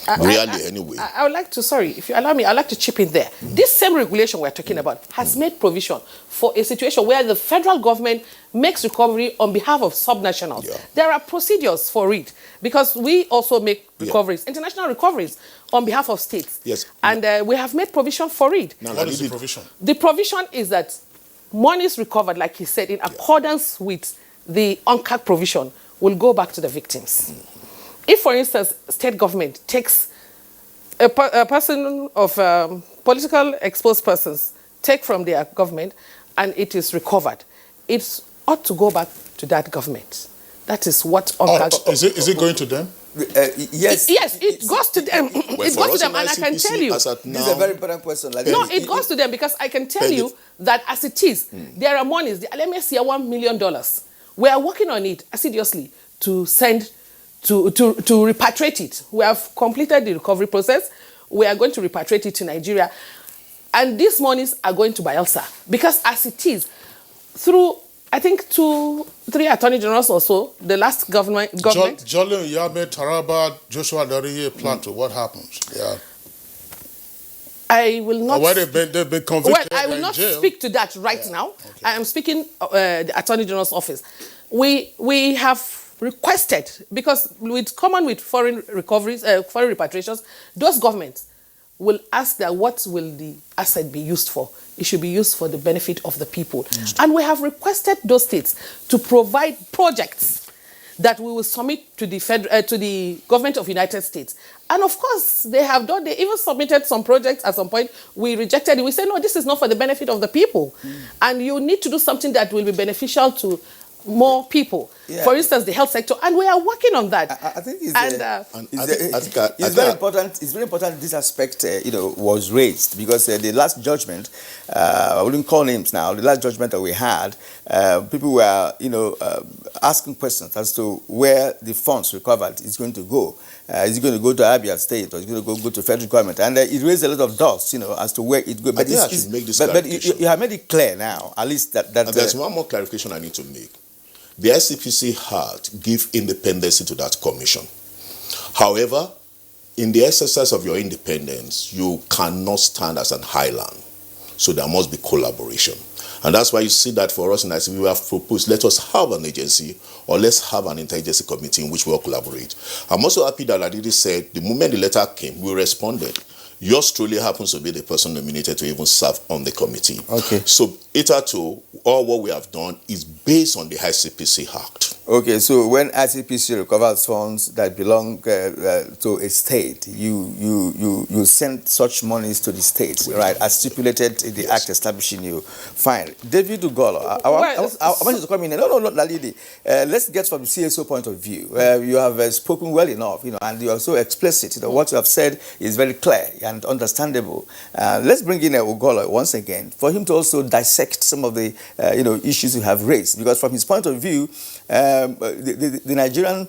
Anyway. I would like to, sorry, if you allow me, I'd like to chip in there. This same regulation we're talking about has made provision for a situation where the federal government makes recovery on behalf of subnationals. Yeah. There are procedures for it, because we also make recoveries, international recoveries, on behalf of states. Yes. And we have made provision for it. What is the provision? The provision is that monies recovered, like he said, in accordance with the UNCAC provision, will go back to the victims. If, for instance, state government takes a person of political exposed persons, take from their government, and it is recovered, it ought to go back to that government. That is what UNCAC... Is it going to them? Yes. Yes, it goes to them. It goes to them, and I can tell you... This is a very important question. No, it goes to them, because I can tell you that as it is, there are monies, let me see, $1 million. We are working on it assiduously to send, to repatriate it. We have completed the recovery process. We are going to repatriate it to Nigeria. And these monies are going to Bielsa, because as it is, through, I think, 2-3 attorney generals or so, the last government... Jolly, Yabe, Taraba, Joshua Dariye, Plateau, what happens? Yeah. I will not... Why they've been convicted? Well, I will not speak to that right now. Okay. I am speaking the Attorney General's office. We have requested, because with common with foreign recoveries, foreign repatriations, those governments will ask that what will the asset be used for? It should be used for the benefit of the people. And we have requested those states to provide projects that we will submit to the government of United States. And of course, they have done, they even submitted some projects at some point. We rejected it. We said, no, this is not for the benefit of the people. And you need to do something that will be beneficial to more people. Yeah. For instance, the health sector, and we are working on that. I think it's very important. It's very important this aspect, was raised, because the last judgment, I wouldn't call names now. The last judgment that we had, people were, asking questions as to where the funds recovered is going to go. Is it going to go to Abia State, or is it going to go to federal government? And it raised a lot of doubts, as to where it goes. But I should make this clarification. But you have made it clear now, at least that. And there's one more clarification I need to make. The ICPC had give independence to that commission. However, in the exercise of your independence, you cannot stand as an island. So there must be collaboration. And that's why you see that for us in ICPC, we have proposed, let us have an agency, or let's have an interagency committee in which we all collaborate. I'm also happy that Aditi said, the moment the letter came, we responded. Yours truly happens to be the person nominated to even serve on the committee. Okay. So, hitherto, all what we have done is based on the ICPC Act. Okay, so when ICPC recovers funds that belong to a state, you send such monies to the state, right, as stipulated in the act establishing you. Fine. David Ugolo, I want you to come in. No, Lalidi. Let's get from the CSO point of view. You have spoken well enough, and you are so explicit. What you have said is very clear and understandable. Let's bring in Ugolo once again for him to also dissect some of the issues you have raised, because from his point of view, the Nigerian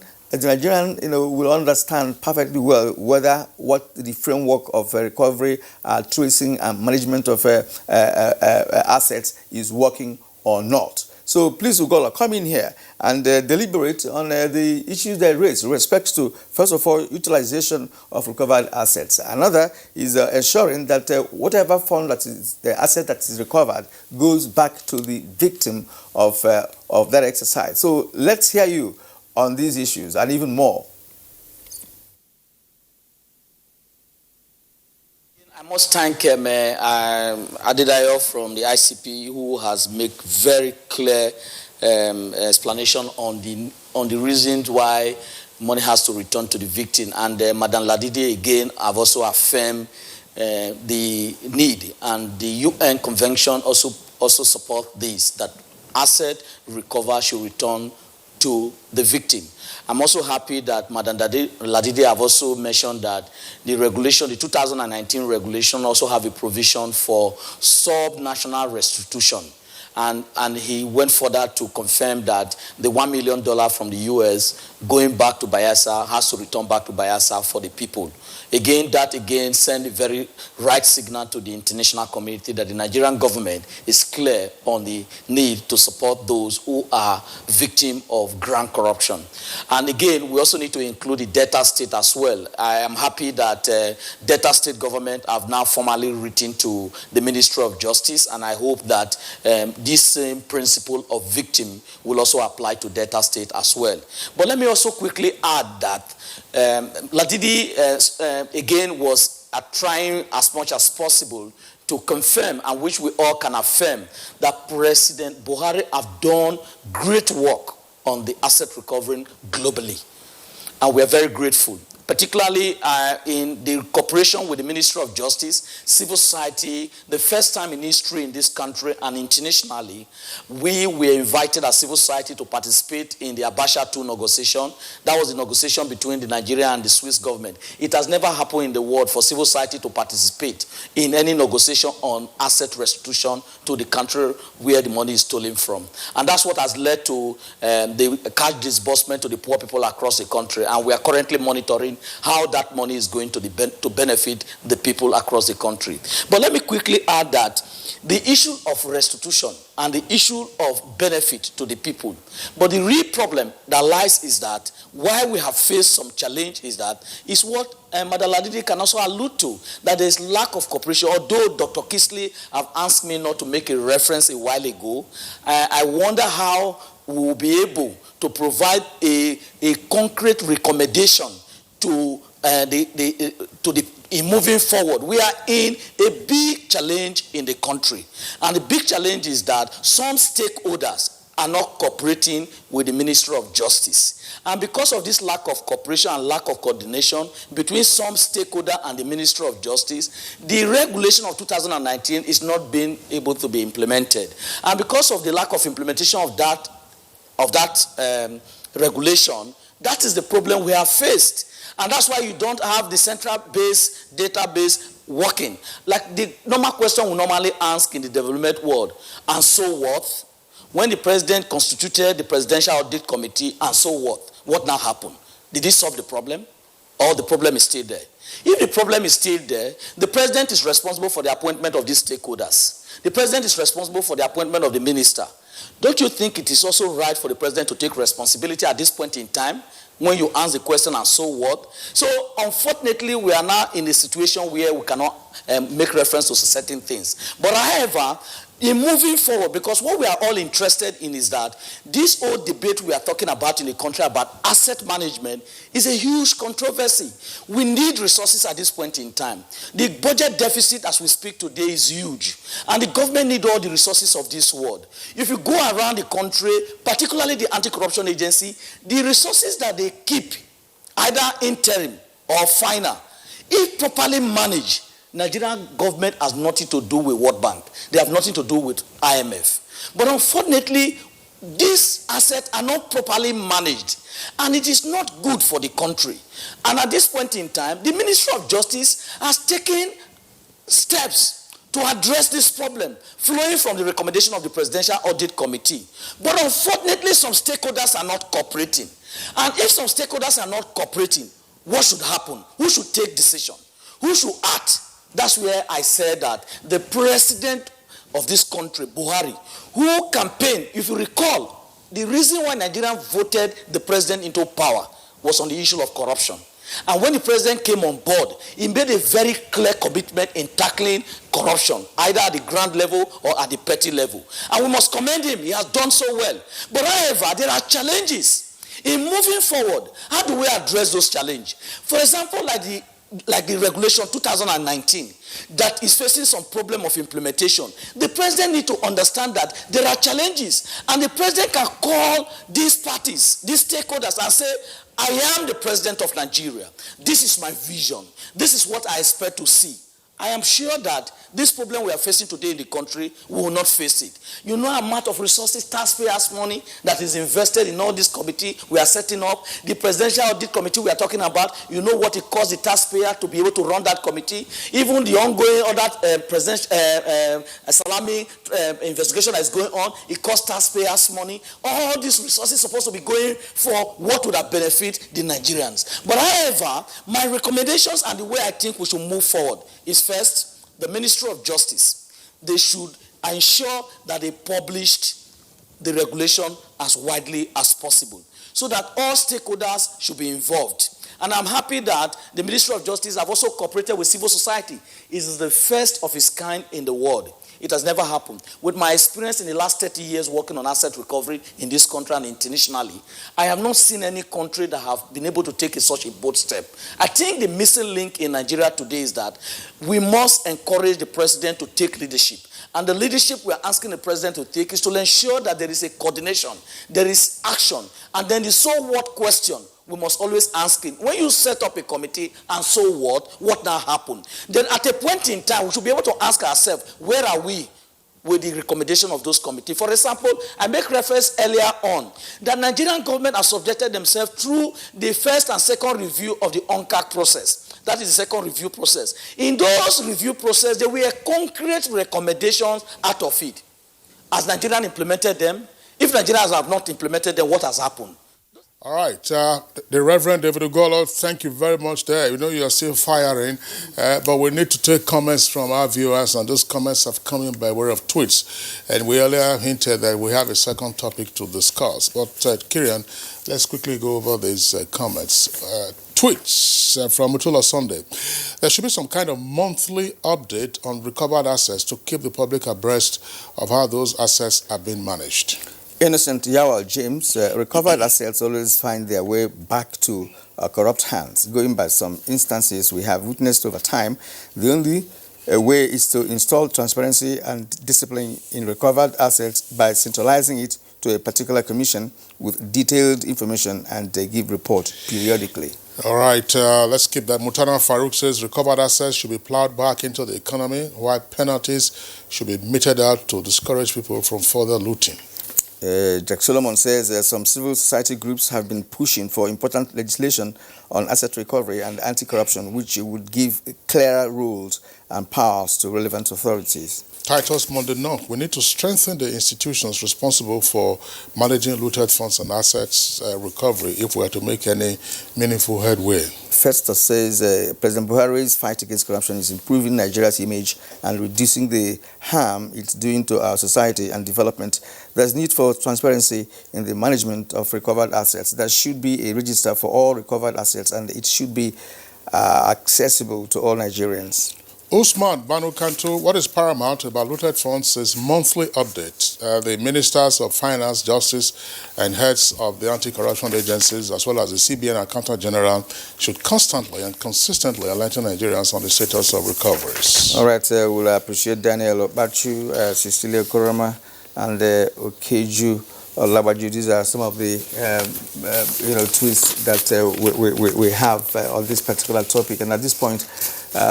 will understand perfectly well whether what the framework of recovery, tracing, and management of assets is working or not. So please, Ugola, come in here and deliberate on the issues that raised with respect to, first of all, utilization of recovered assets. Another is ensuring that whatever fund that is the asset that is recovered goes back to the victim of that exercise. So let's hear you on these issues and even more. I must thank Adedayo from the ICP, who has made very clear explanation on the reasons why money has to return to the victim. And Madam Ladide again have also affirmed the need, and the UN Convention also support this, that asset recovered should return to the victim. I'm also happy that Madam Ladidi have also mentioned that the regulation, the 2019 regulation, also have a provision for sub-national restitution. And he went further to confirm that the $1 million from the US going back to Bayelsa has to return back to Bayelsa for the people. Again, that again sent a very right signal to the international community that the Nigerian government is clear on the need to support those who are victims of grand corruption. And again, we also need to include the Delta State as well. I am happy that Delta State government have now formally written to the Ministry of Justice, and I hope that this same principle of victim will also apply to Delta State as well. But let me also quickly add that Ladidi again was trying as much as possible to confirm, and which we all can affirm, that President Buhari have done great work on the asset recovery globally. And we are very grateful, particularly in the cooperation with the Ministry of Justice, civil society. The first time in history in this country and internationally, we were invited as civil society to participate in the Abacha II negotiation. That was the negotiation between the Nigerian and the Swiss government. It has never happened in the world for civil society to participate in any negotiation on asset restitution to the country where the money is stolen from. And that's what has led to the cash disbursement to the poor people across the country. And we are currently monitoring how that money is going to benefit the people across the country. But let me quickly add that the issue of restitution and the issue of benefit to the people, but the real problem that lies is that why we have faced some challenge is what Madam Ladidi can also allude to, that there is lack of cooperation. Although Dr. Kisley have asked me not to make a reference a while ago, I wonder how we will be able to provide a concrete recommendation to in moving forward. We are in a big challenge in the country, and the big challenge is that some stakeholders are not cooperating with the Ministry of Justice. And because of this lack of cooperation and lack of coordination between some stakeholder and the Ministry of Justice, the regulation of 2019 is not being able to be implemented. And because of the lack of implementation of that regulation, that is the problem we have faced. And that's why you don't have the central-based database working. Like the normal question we normally ask in the development world, and so what? When the president constituted the Presidential Audit Committee, and so what? What now happened? Did it solve the problem? Or the problem is still there? If the problem is still there, the president is responsible for the appointment of these stakeholders. The president is responsible for the appointment of the minister. Don't you think it is also right for the president to take responsibility at this point in time when you answer the question, and so what? So unfortunately, we are now in a situation where we cannot make reference to certain things. But however, in moving forward, because what we are all interested in is that this whole debate we are talking about in the country about asset management is a huge controversy. We need resources at this point in time. The budget deficit as we speak today is huge, and the government needs all the resources of this world. If you go around the country, particularly the anti-corruption agency, the resources that they keep, either interim or final, if properly managed, Nigerian government has nothing to do with World Bank. They have nothing to do with IMF. But unfortunately, these assets are not properly managed, and it is not good for the country. And at this point in time, the Ministry of Justice has taken steps to address this problem, flowing from the recommendation of the Presidential Audit Committee. But unfortunately, some stakeholders are not cooperating. And if some stakeholders are not cooperating, what should happen? Who should take decision? Who should act? That's where I said that the president of this country, Buhari, who campaigned, if you recall, the reason why Nigeria voted the president into power was on the issue of corruption. And when the president came on board, he made a very clear commitment in tackling corruption, either at the ground level or at the petty level. And we must commend him. He has done so well. But however, there are challenges. In moving forward, how do we address those challenges? For example, like the regulation 2019 that is facing some problem of implementation, the president needs to understand that there are challenges, and the president can call these parties, these stakeholders, and say, I am the president of Nigeria. This is my vision. This is what I expect to see. I am sure that this problem we are facing today in the country, we will not face it. You know the amount of resources, taxpayers' money that is invested in all this committee we are setting up. The Presidential Audit Committee we are talking about, you know what it costs the taxpayer to be able to run that committee. Even the ongoing other salami investigation that is going on, it costs taxpayers' money. All these resources are supposed to be going for what would have benefited the Nigerians. But however, my recommendations and the way I think we should move forward is first, the Ministry of Justice. They should ensure that they published the regulation as widely as possible so that all stakeholders should be involved. And I'm happy that the Ministry of Justice have also cooperated with civil society. It is the first of its kind in the world. It has never happened. With my experience in the last 30 years working on asset recovery in this country and internationally, I have not seen any country that have been able to take such a bold step. I think the missing link in Nigeria today is that we must encourage the president to take leadership. And the leadership we are asking the president to take is to ensure that there is a coordination, there is action, and then the so what question we must always ask him. When you set up a committee and so what now happened? Then at a point in time, we should be able to ask ourselves, where are we with the recommendation of those committees? For example, I make reference earlier on that Nigerian government has subjected themselves through the first and second review of the UNCAC process. That is the second review process. In those review process, there were concrete recommendations out of it. Has Nigeria implemented them? If Nigerians have not implemented them, what has happened? All right, the Reverend David Ugolo, thank you very much there. We know you are still firing, but we need to take comments from our viewers, and those comments have come in by way of tweets. And we earlier hinted that we have a second topic to discuss. But Kirian, let's quickly go over these comments. Tweets from Mutula Sunday. There should be some kind of monthly update on recovered assets to keep the public abreast of how those assets are being managed. Innocent Yawal James, recovered assets always find their way back to corrupt hands. Going by some instances we have witnessed over time, the only way is to install transparency and discipline in recovered assets by centralizing it to a particular commission with detailed information and give report periodically. All right, let's keep that. Mutana Farouk says recovered assets should be plowed back into the economy, while penalties should be meted out to discourage people from further looting. Jack Solomon says some civil society groups have been pushing for important legislation on asset recovery and anti-corruption, which would give clearer rules and powers to relevant authorities. Titus Mondenock, we need to strengthen the institutions responsible for managing looted funds and assets recovery if we are to make any meaningful headway. Festus says President Buhari's fight against corruption is improving Nigeria's image and reducing the harm it's doing to our society and development. There's need for transparency in the management of recovered assets. There should be a register for all recovered assets, and it should be accessible to all Nigerians. Usman Banu Kanto, what is paramount about looted funds is monthly updates. The ministers of finance, justice, and heads of the anti-corruption agencies, as well as the CBN Accountant General, should constantly and consistently enlighten Nigerians on the status of recoveries. All right, we'll appreciate Daniel Obachu, Cecilia Koroma, and Okeju Olabaju. These are some of the tweets that we have on this particular topic. And at this point,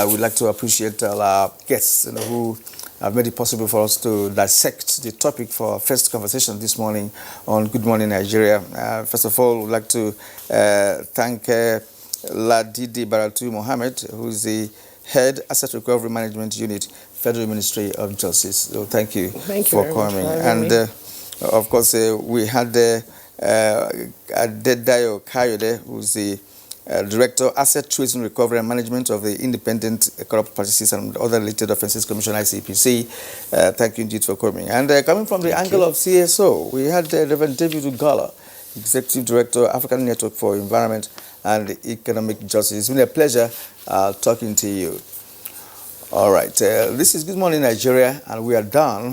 we'd like to appreciate all our guests who have made it possible for us to dissect the topic for our first conversation this morning on Good Morning Nigeria. First of all, we'd like to thank Ladidi Baratu Mohammed, who is the Head Asset Recovery Management Unit, Federal Ministry of Justice. So thank you for coming. And of course, we had Adedayo Kayode, who's the Director, Asset Tracing Recovery and Management of the Independent Corrupt Practices and Other Related Offences Commission, ICPC. Thank you indeed for coming. And coming from the angle of CSO, we had Reverend David Ugala, Executive Director, African Network for Environment and Economic Justice. It's been a pleasure talking to you. All right, this is Good Morning Nigeria, and we are done